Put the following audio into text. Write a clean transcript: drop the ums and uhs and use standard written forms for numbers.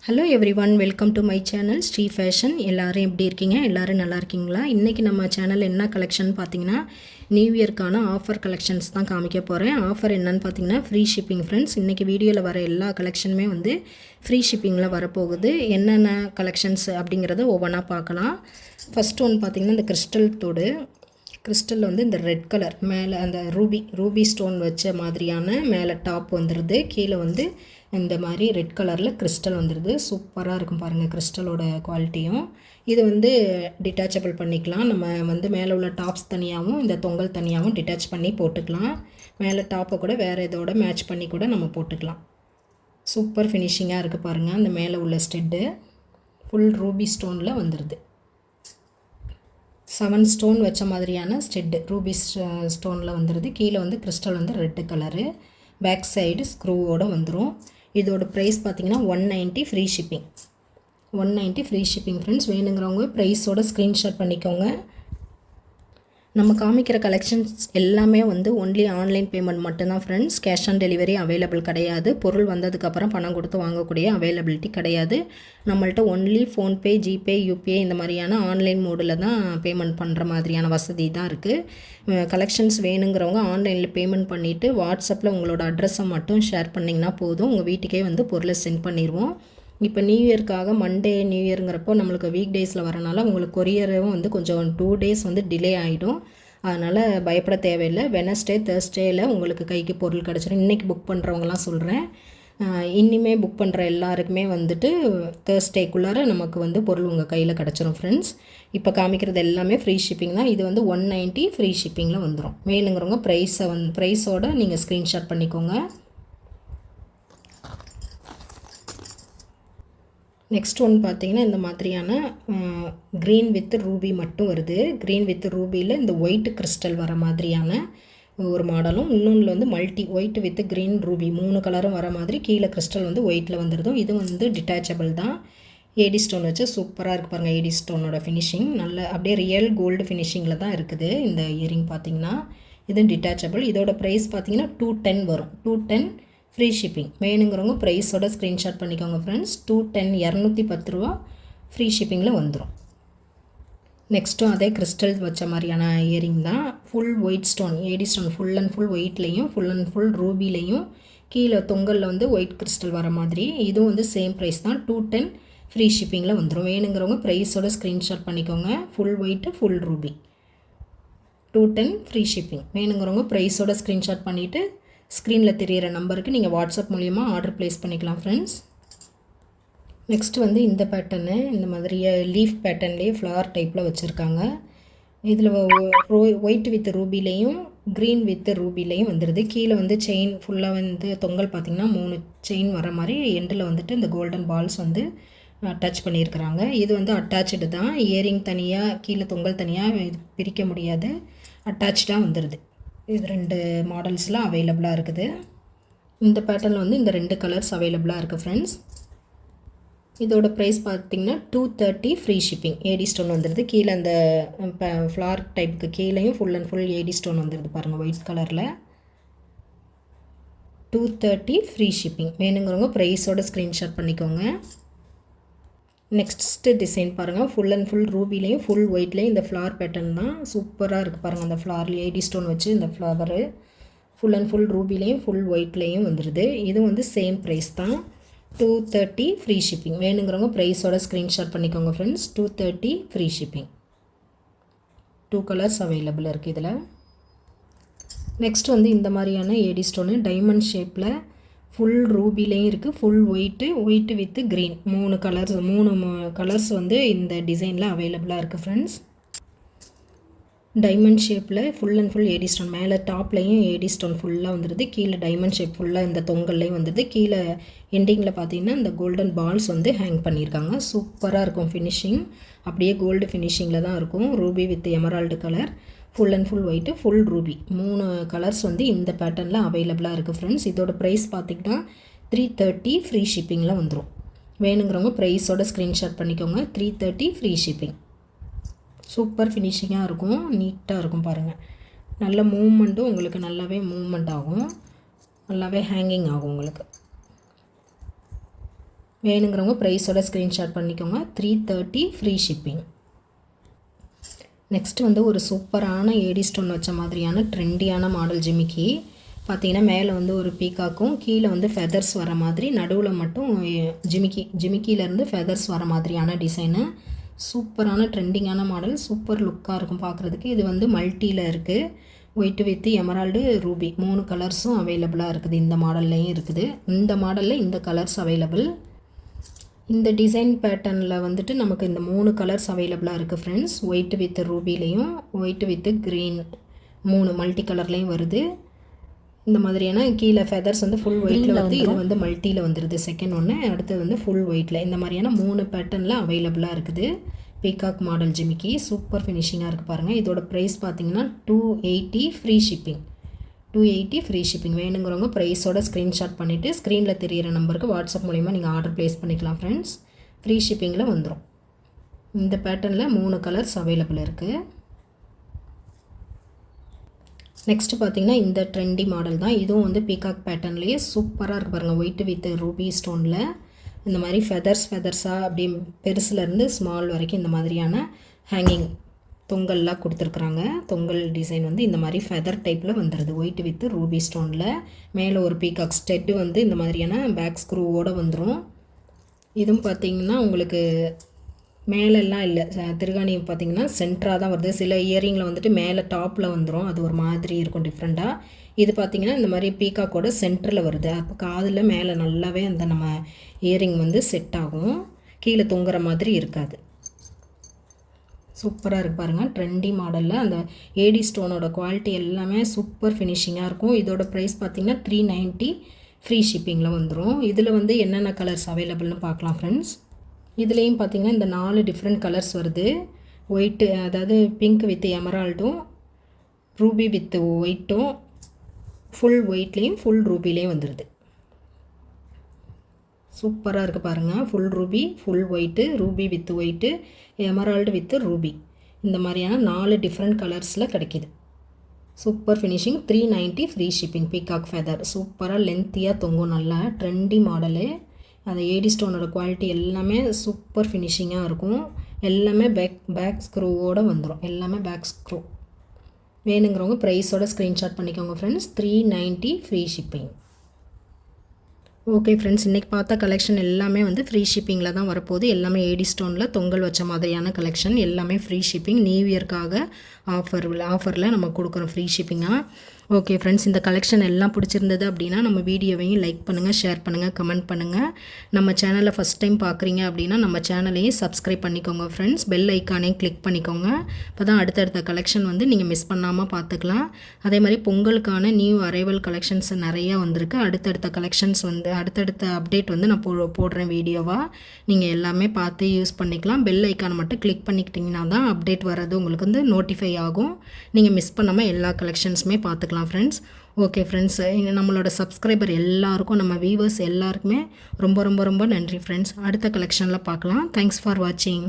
Hello everyone, welcome to my channel Sri fashion. எல்லோரும் எப்படி இருக்கீங்க? எல்லோரும் நல்லா இருக்கீங்களா? இன்றைக்கி நம்ம சேனல் என்ன கலெக்ஷன் பார்த்தீங்கன்னா, நியூ இயர்க்கான ஆஃபர் கலெக்ஷன்ஸ் தான் காமிக்க போகிறேன். ஆஃபர் என்னன்னு பார்த்தீங்கன்னா ஃப்ரீ ஷிப்பிங் ஃப்ரெண்ட்ஸ். இன்றைக்கி வீடியோவில் வர எல்லா கலெக்ஷனுமே வந்து ஃப்ரீ ஷிப்பிங்கில் வரப்போகுது. என்னென்ன கலெக்ஷன்ஸ் அப்படிங்கிறத ஒவ்வொன்றா பார்க்கலாம். ஃபஸ்ட்டு ஒன்று பார்த்திங்கன்னா இந்த கிறிஸ்டல் தோடு. கிறிஸ்டல் வந்து இந்த ரெட் கலர் மேலே அந்த ரூபி ஸ்டோன் வச்ச மாதிரியான மேலே டாப் வந்துடுது. கீழே வந்து இந்த மாதிரி ரெட் கலரில் கிறிஸ்டல் வந்துடுது. சூப்பராக இருக்கும் பாருங்கள் கிறிஸ்டலோட குவாலிட்டியும். இது வந்து டிட்டாச்சபிள் பண்ணிக்கலாம். நம்ம வந்து மேலே உள்ள டாப்ஸ் தனியாகவும் இந்த தொங்கல் தனியாகவும் டிட்டாச் பண்ணி போட்டுக்கலாம். மேலே டாப்பை கூட வேறு இதோட மேட்ச் பண்ணி கூட நம்ம போட்டுக்கலாம். சூப்பர் ஃபினிஷிங்காக இருக்குது பாருங்கள். அந்த மேலே உள்ள ஸ்டெட்டு ஃபுல் ரூபி ஸ்டோனில் வந்துடுது. 7 ஸ்டோன் வச்ச மாதிரியான ஸ்டெட்டு ரூபி ஸ்டோனில் வந்துடுது. கீழே வந்து கிறிஸ்டல் வந்து ரெட்டு கலரு. பேக் சைடு ஸ்க்ரூவோடு வந்துடும். இதோட ப்ரைஸ் பார்த்திங்கன்னா 190 free shipping. 190 free shipping friends. வேணுங்கிறவங்க ப்ரைஸோட ஸ்க்ரீன்ஷாட் பண்ணிக்கோங்க. நம்ம காமிக்கிற கலெக்ஷன்ஸ் எல்லாமே வந்து ஒன்லி ஆன்லைன் பேமெண்ட் மட்டும்தான் friends. Cash on delivery available கிடையாது. பொருள் வந்ததுக்கப்புறம் பணம் கொடுத்து வாங்கக்கூடிய அவைலபிலிட்டி கிடையாது. நம்மள்ட்ட ஒன்லி ஃபோன்பே, ஜிபே, யூபிஐ இந்த மாதிரியான ஆன்லைன் மோடில் தான் பேமெண்ட் பண்ணுற மாதிரியான வசதி தான் இருக்குது. கலெக்ஷன்ஸ் வேணுங்கிறவங்க ஆன்லைனில் பேமெண்ட் பண்ணிவிட்டு வாட்ஸ்அப்பில் உங்களோட அட்ரஸை மட்டும் ஷேர் பண்ணிங்கன்னா போதும். உங்கள் வீட்டுக்கே வந்து பொருளை சென்ட் பண்ணிடுவோம். இப்போ நியூ இயர்க்காக மண்டே நியூ இயருங்கிறப்போ நம்மளுக்கு வீக் டேஸில் வரனால உங்களுக்கு கொரியரும் வந்து கொஞ்சம் 2 டேஸ் வந்து டிலே ஆகிடும். அதனால் பயப்பட தேவையில்லை. வெனஸ்டே தேர்ஸ்டேயில் உங்களுக்கு கைக்கு பொருள் கிடச்சிடும். இன்றைக்கி புக் பண்ணுறவங்களாம் சொல்கிறேன். இன்னிமே புக் பண்ணுற எல்லாருக்குமே வந்துட்டு தேர்ஸ்டேக்குள்ளார நமக்கு வந்து பொருள் உங்கள் கையில் கிடச்சிரும் ஃப்ரெண்ட்ஸ். இப்போ காமிக்கிறது எல்லாமே ஃப்ரீ ஷிப்பிங் தான். இது வந்து 190 ஃப்ரீ ஷிப்பிங்கில் வந்துடும். வேணுங்கிறவங்க ப்ரைஸோடு நீங்கள் ஸ்க்ரீன்ஷாட் பண்ணிக்கோங்க. நெக்ஸ்ட் ஒன்று பார்த்தீங்கன்னா இந்த மாதிரியான க்ரீன் வித் ரூபி மட்டும் வருது. க்ரீன் வித் ரூபியில் இந்த ஒயிட் கிறிஸ்டல் வர மாதிரியான ஒரு மாடலும், இன்னொன்றில் வந்து multi white with green Ruby 3 கலரும் வர மாதிரி கீழே கிறிஸ்டல் வந்து ஒயிட்டில் வந்துடுதும். இது வந்து டிட்டாச்சபிள் தான். ஏடி ஸ்டோன் வச்சு சூப்பராக இருக்குது பாருங்கள். ஏடி ஸ்டோனோட ஃபினிஷிங் நல்ல அப்படியே ரியல் கோல்டு ஃபினிஷிங்கில் தான் இருக்குது. இந்த இயரிங் பார்த்திங்கன்னா இது டிட்டாச்சபிள். இதோட ப்ரைஸ் பார்த்திங்கன்னா 210 வரும். 210 ஃப்ரீ ஷிப்பிங். வேணுங்கிறவங்க ப்ரைஸோட ஸ்க்ரீன்ஷாட் பண்ணிக்கோங்க ஃப்ரெண்ட்ஸ். 210 210 ரூபா ஃப்ரீ ஷிப்பிங்கில் வந்துடும். நெக்ஸ்ட்டும் அதே கிறிஸ்டல் வச்ச மாதிரியான இயரிங் தான். Full white stone AD stone full and full ஒயிட்லேயும் ஃபுல் அண்ட் ஃபுல் ரூபிலையும் கீழே தொங்கலில் வந்து ஒயிட் கிறிஸ்டல் வர மாதிரி. இதுவும் வந்து சேம் ப்ரைஸ் தான். 210 ஃப்ரீ ஷிப்பிங்கில் வந்துடும். வேணுங்கிறவங்க ப்ரைஸோட ஸ்க்ரீன்ஷாட் பண்ணிக்கோங்க. Full white full Ruby 210 free shipping. வேணுங்கிறவங்க ப்ரைஸோட ஸ்க்ரீன்ஷாட் பண்ணிவிட்டு ஸ்க்ரீனில் தெரிகிற நம்பருக்கு நீங்கள் வாட்ஸ்அப் மூலிமா ஆர்டர் ப்ளேஸ் பண்ணிக்கலாம் ஃப்ரெண்ட்ஸ். நெக்ஸ்ட்டு வந்து இந்த பேட்டர்னு இந்த மாதிரி லீஃப் பேட்டர்ன்லேயே ஃப்ளவர் டைப்பில் வச்சுருக்காங்க. இதில் ஒயிட் வித் ரூபிலையும் க்ரீன் வித் ரூபிலையும் வந்துடுது. கீழே வந்து செயின் ஃபுல்லாக வந்து தொங்கல் பார்த்திங்கன்னா 3 செயின் வர மாதிரி எண்டில் வந்துட்டு இந்த கோல்டன் பால்ஸ் வந்து அட்டாச் பண்ணியிருக்கிறாங்க. இது வந்து அட்டாச்சு தான். இயரிங் தனியாக கீழே தொங்கல் தனியாக இது பிரிக்க முடியாது. அட்டாச்சாக வந்துடுது. இது 2 மாடல்ஸ்லாம் அவைலபிளாக இருக்குது. இந்த பேட்டர்னில் வந்து இந்த 2 கலர்ஸ் அவைலபிளாக இருக்குது ஃப்ரெண்ட்ஸ். இதோட ப்ரைஸ் பார்த்திங்கன்னா 230 ஃப்ரீ ஷிப்பிங். ஏடி ஸ்டோன் வந்துடுது. கீழே அந்த ஃப்ளார் டைப்புக்கு கீழேயும் full and full AD stone வந்துடுது பாருங்கள் ஒயிட் கலரில். 230 ஃப்ரீ ஷிப்பிங். வேணுங்கிறவங்க ப்ரைஸோட ஸ்க்ரீன்ஷாட் பண்ணிக்கோங்க. நெக்ஸ்ட்டு டிசைன் பாருங்கள். ஃபுல் அண்ட் ஃபுல் ரூபிலையும் ஃபுல் ஒயிட்லேயும் இந்த ஃப்ளார் பேட்டர்ன் தான். சூப்பராக இருக்குது பாருங்கள். அந்த ஃப்ளார்லேயே ஏடி ஸ்டோன் வச்சு இந்த ஃப்ளவரு ஃபுல் அண்ட் ஃபுல் ரூபிலையும் ஃபுல் ஒயிட்லேயும் வந்துடுது. இது வந்து சேம் ப்ரைஸ் தான். 230 ஃப்ரீ ஷிப்பிங். வேணுங்கிறவங்க ப்ரைஸோட ஸ்க்ரீன்ஷாட் பண்ணிக்கோங்க friends. 230 free shipping. 2 colours available இருக்குது இதில். நெக்ஸ்ட் வந்து இந்த மாதிரியான ஏடி ஸ்டோனு டைமண்ட் ஷேப்பில் ஃபுல் ரூபிலையும் இருக்குது. Full white with green 3 colours வந்து இந்த டிசைனில் அவைலபிளாக இருக்குது ஃப்ரெண்ட்ஸ். டைமண்ட் ஷேப்பில் full and full AD stone. மேலே டாப்லையும் ஏடி ஸ்டோன் ஃபுல்லாக வந்துடுது. கீழே டைமண்ட் ஷேப் ஃபுல்லாக இந்த தொங்கல்லையும் வந்துடுது. கீழே எண்டிங்கில் பார்த்தீங்கன்னா இந்த கோல்டன் பால்ஸ் வந்து ஹேங் பண்ணியிருக்காங்க. சூப்பராக இருக்கும் ஃபினிஷிங். அப்படியே கோல்டு ஃபினிஷிங்கில் தான் இருக்கும். Ruby with Emerald colour full and full white full Ruby 3 colours வந்து இந்த பேட்டர்னில் அவைலபிளாக இருக்குது ஃப்ரெண்ட்ஸ். இதோட ப்ரைஸ் பார்த்திங்கன்னா 330 ஃப்ரீ ஷிப்பிங்கில் வந்துடும். வேணுங்கிறவங்க ப்ரைஸோட ஸ்க்ரீன்ஷாட் பண்ணிக்கோங்க. 330 ஃப்ரீ ஷிப்பிங். சூப்பர் ஃபினிஷிங்காக இருக்கும். நீட்டாக இருக்கும் பாருங்கள். நல்ல மூவ்மெண்ட்டும் உங்களுக்கு நல்லாவே மூவ்மெண்ட் ஆகும். நல்லாவே ஹேங்கிங் ஆகும் உங்களுக்கு. வேணுங்கிறவங்க ப்ரைஸோட ஸ்க்ரீன்ஷாட் பண்ணிக்கோங்க. 330 ஃப்ரீ ஷிப்பிங். நெக்ஸ்ட்டு வந்து ஒரு சூப்பரான ஏடி ஸ்டோன் வச்ச மாதிரியான ட்ரெண்டியான மாடல் ஜிமிக்கி. பார்த்தீங்கன்னா மேலே வந்து ஒரு பீக்காக்கும் கீழே வந்து ஃபெதர்ஸ் வர மாதிரி, நடுவில் மட்டும் ஜிமிக்கியிலேருந்து ஃபெதர்ஸ் வர மாதிரியான டிசைனு. சூப்பரான ட்ரெண்டிங்கான மாடல், சூப்பர் லுக்காக இருக்கும் பார்க்குறதுக்கு. இது வந்து மல்ட்டியில் இருக்குது. ஒயிட்டு வித் எமரால்டு ரூபி 3 கலர்ஸும் அவைலபிளாக இருக்குது. இந்த மாடல்லையும் இருக்குது. இந்த மாடலில் இந்த கலர்ஸ் அவைலபிள். இந்த டிசைன் பேட்டர்னில் வந்துட்டு நமக்கு இந்த 3 கலர்ஸ் அவைலபிளாக இருக்குது ஃப்ரெண்ட்ஸ். ஒயிட்டு வித் ரூபிலையும் ஒயிட்டு வித் க்ரீன் 3 மல்டி கலர்லேயும் வருது. இந்த மாதிரியான கீழே ஃபெதர்ஸ் வந்து ஃபுல் ஒயிட்டில் வந்து இது வந்து மல்ட்டியில் வந்துடுது செகண்ட் ஒன்று. அடுத்தது வந்து ஃபுல் ஒயிட்டில். இந்த மாதிரியான 3 பேட்டர்னில் அவைலபிளாக இருக்குது. பீகாக் மாடல் ஜிமிக்கி சூப்பர் ஃபினிஷிங்காக இருக்குது பாருங்கள். இதோட ப்ரைஸ் பார்த்தீங்கன்னா 280 ஃப்ரீ ஷிப்பிங். 280 free shipping. வேணுங்கிறவங்க ப்ரைஸோட ஸ்க்ரீன்ஷாட் பண்ணிவிட்டு ஸ்க்ரீனில் தெரிகிற நம்பருக்கு வாட்ஸ்அப் மூலிமா நீங்கள் ஆர்டர் ப்ளேஸ் பண்ணிக்கலாம் ஃப்ரெண்ட்ஸ். ஃப்ரீ ஷிப்பிங்கில் வந்துடும். இந்த பேட்டர்னில் 3 கலர்ஸ் அவைலபிள் இருக்குது. நெக்ஸ்ட்டு பார்த்தீங்கன்னா இந்த ட்ரெண்டி மாடல் தான். இதுவும் வந்து பீகாக் பேட்டர்ன்லேயே சூப்பராக இருக்குது பாருங்கள். ஒயிட்டு வித் ரூபி ஸ்டோனில் இந்த மாதிரி ஃபெதர்ஸாக அப்படியே பெருசுலேருந்து ஸ்மால் வரைக்கும் இந்த மாதிரியான ஹேங்கிங் தொங்கல்லாம் கொடுத்துருக்குறாங்க. தொங்கல் டிசைன் வந்து இந்த மாதிரி ஃபெதர் டைப்பில் வந்துடுது. ஒயிட்டு வித் ரூபி ஸ்டோனில் மேலே ஒரு பீகாக் ஸ்டெட்டு வந்து இந்த மாதிரியான பேக் ஸ்க்ரூவோடு வந்துடும். இதுவும் பார்த்திங்கன்னா உங்களுக்கு மேலெல்லாம் இல்லை, திருகாணி பார்த்திங்கன்னா சென்டராக தான் வருது. சில இயரிங்கில் வந்துட்டு மேலே டாப்பில் வந்துடும், அது ஒரு மாதிரி இருக்கும் டிஃப்ரெண்ட்டாக. இது பார்த்திங்கன்னா இந்த மாதிரி பீகாக்கோட சென்டரில் வருது. அப்போ காதில் மேலே நல்லாவே அந்த நம்ம இயரிங் வந்து செட் ஆகும், கீழே தொங்குற மாதிரி இருக்காது. சூப்பராக இருக்குது பாருங்கள். ட்ரெண்டி மாடலில் அந்த ஏடி ஸ்டோனோட குவாலிட்டி எல்லாமே சூப்பர் ஃபினிஷிங்காக இருக்கும். இதோட ப்ரைஸ் பார்த்திங்கன்னா 390 ஃப்ரீ ஷிப்பிங்கில் வந்துடும். இதில் வந்து என்னென்ன கலர்ஸ் அவைலபிள்னு பார்க்கலாம் ஃப்ரெண்ட்ஸ். இதுலேயும் பார்த்திங்கன்னா இந்த 4 டிஃப்ரெண்ட் கலர்ஸ் வருது. ஒயிட்டு, அதாவது பிங்க் வித் எமரால்டும், ரூபி வித் ஒயிட்டும், ஃபுல் ஒயிட்லேயும் ஃபுல் ரூபிலேயும் வந்துடுது. சூப்பராக இருக்குது பாருங்கள். Full ruby, full white, ruby with white, emerald with ruby, இந்த மாதிரியான 4 டிஃப்ரெண்ட் கலர்ஸில் கிடைக்கிது. Super finishing. 390 free shipping. Peacock feather சூப்பராக லென்த்தியாக தொங்கும். நல்லா ட்ரெண்டி மாடலு. அந்த ஏடி ஸ்டோனோட குவாலிட்டி எல்லாமே சூப்பர் ஃபினிஷிங்காக இருக்கும். எல்லாமே பேக் ஸ்க்ரூவோடு வந்துடும். எல்லாமே பேக் ஸ்க்ரூ. வேணுங்கிறவங்க ப்ரைஸோட ஸ்க்ரீன்ஷாட் பண்ணிக்கோங்க friends. 390 free shipping. Okay friends, இன்றைக்கி பார்த்த கலெக்ஷன் எல்லாமே வந்து ஃப்ரீ ஷிப்பிங்கில் தான் வரப்போகுது. எல்லாமே ஏடி ஸ்டோனில் தொங்கல் வச்ச மாதிரியான கலெக்ஷன், எல்லாமே ஃப்ரீ ஷிப்பிங். நியூ இயர்க்காக ஆஃபரில் நம்ம கொடுக்குறோம் ஃப்ரீ ஷிப்பிங்காக. ஓகே ஃப்ரெண்ட்ஸ், இந்த கலெக்ஷன் எல்லாம் பிடிச்சிருந்தது அப்படின்னா நம்ம வீடியோவையும் லைக் பண்ணுங்கள், ஷேர் பண்ணுங்கள், கமெண்ட் பண்ணுங்கள். நம்ம சேனலை ஃபஸ்ட் டைம் பார்க்குறீங்க அப்படின்னா நம்ம சேனலையும் சப்ஸ்கிரைப் பண்ணிக்கோங்க ஃப்ரெண்ட்ஸ். பெல் ஐக்கானையும் கிளிக் பண்ணிக்கோங்க. அப்போ தான் அடுத்தடுத்த கலெக்ஷன் வந்து நீங்கள் மிஸ் பண்ணாமல் பார்த்துக்கலாம். அதே மாதிரி பொங்கலுக்கான நியூ அரைவல் கலெக்ஷன்ஸ் நிறையா வந்திருக்கு. அடுத்தடுத்த கலெக்ஷன்ஸ் வந்து அடுத்தடுத்த அப்டேட் வந்து நான் போடுறேன் வீடியோவாக. நீங்கள் எல்லாமே பார்த்து யூஸ் பண்ணிக்கலாம். பெல் ஐக்கானை மட்டும் கிளிக் பண்ணிக்கிட்டிங்கன்னா தான் அப்டேட் வர்றது உங்களுக்கு வந்து நோட்டிஃபை ஆகும். நீங்கள் மிஸ் பண்ணாமல் எல்லா கலெக்ஷன்ஸுமே பார்த்துக்கலாம் ஃப்ரெண்ட்ஸ். ஓகே ஃப்ரெண்ட்ஸ், நம்மளோட சப்ஸ்கிரைபர் எல்லாருக்கும், நம்ம வியூவர்ஸ் எல்லாருக்குமே ரொம்ப ரொம்ப ரொம்ப நன்றி ஃப்ரெண்ட்ஸ். அடுத்த கலெக்ஷனில் பார்க்கலாம். தேங்க்ஸ் ஃபார் வாட்சிங்.